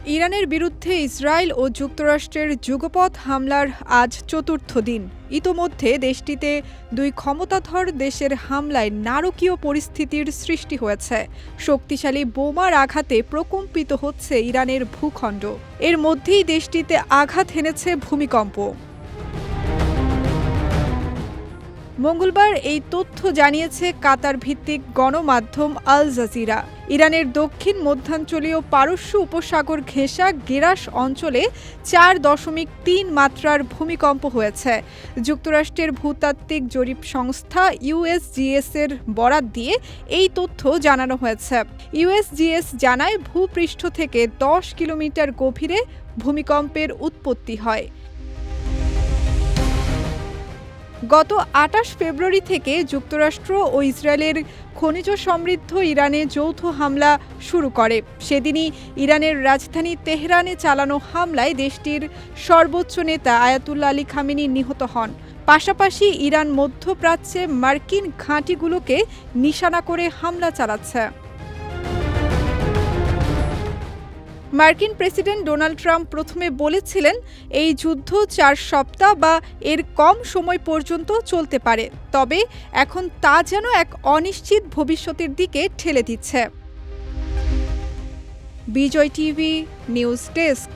ইরানের বিরুদ্ধে ইসরায়েল ও যুক্তরাষ্ট্রের যুগপৎ হামলার আজ চতুর্থ দিন। ইতোমধ্যে দেশটিতে দুই ক্ষমতাধর দেশের হামলায় নারকীয় পরিস্থিতির সৃষ্টি হয়েছে। শক্তিশালী বোমার আঘাতে প্রকম্পিত হচ্ছে ইরানের ভূখণ্ড। এর মধ্যেই দেশটিতে আঘাত হেনেছে ভূমিকম্প। মঙ্গলবার এই তথ্য জানিয়েছে কাতার ভিত্তিক গণমাধ্যম আল জাজিরা। ইরানের দক্ষিণ মধ্যাঞ্চলীয় পারস্য উপসাগর ঘেঁষা গেরাস অঞ্চলে 4.3 মাত্রার ভূমিকম্প হয়েছে। যুক্তরাষ্ট্রের ভূতাত্ত্বিক জরিপ সংস্থা ইউএসজিএস এর বরাত দিয়ে এই তথ্য জানানো হয়েছে। ইউএসজিএস জানায় ভূপৃষ্ঠ থেকে 10 কিলোমিটার গভীরে ভূমিকম্পের উৎপত্তি হয়। গত 28 ফেব্রুয়ারি থেকে যুক্তরাষ্ট্র ও ইসরায়েলের খনিজ সমৃদ্ধ ইরানে যৌথ হামলা শুরু করে। সেদিনই ইরানের রাজধানী তেহরানে চালানো হামলায় দেশটির সর্বোচ্চ নেতা আয়াতুল্লাহ আলী খামেনি নিহত হন। পাশাপাশি ইরান মধ্যপ্রাচ্যে মার্কিন ঘাঁটিগুলোকে নিশানা করে হামলা চালাচ্ছে। মার্কিন প্রেসিডেন্ট ডোনাল্ড ট্রাম্প প্রথমে বলেছিলেন, এই যুদ্ধ 4 সপ্তাহ বা এর কম সময় পর্যন্ত চলতে পারে, তবে এখন তা যেন এক অনিশ্চিত ভবিষ্যতের দিকে ঠেলে দিচ্ছে। বিজয় টিভি নিউজ ডেস্ক।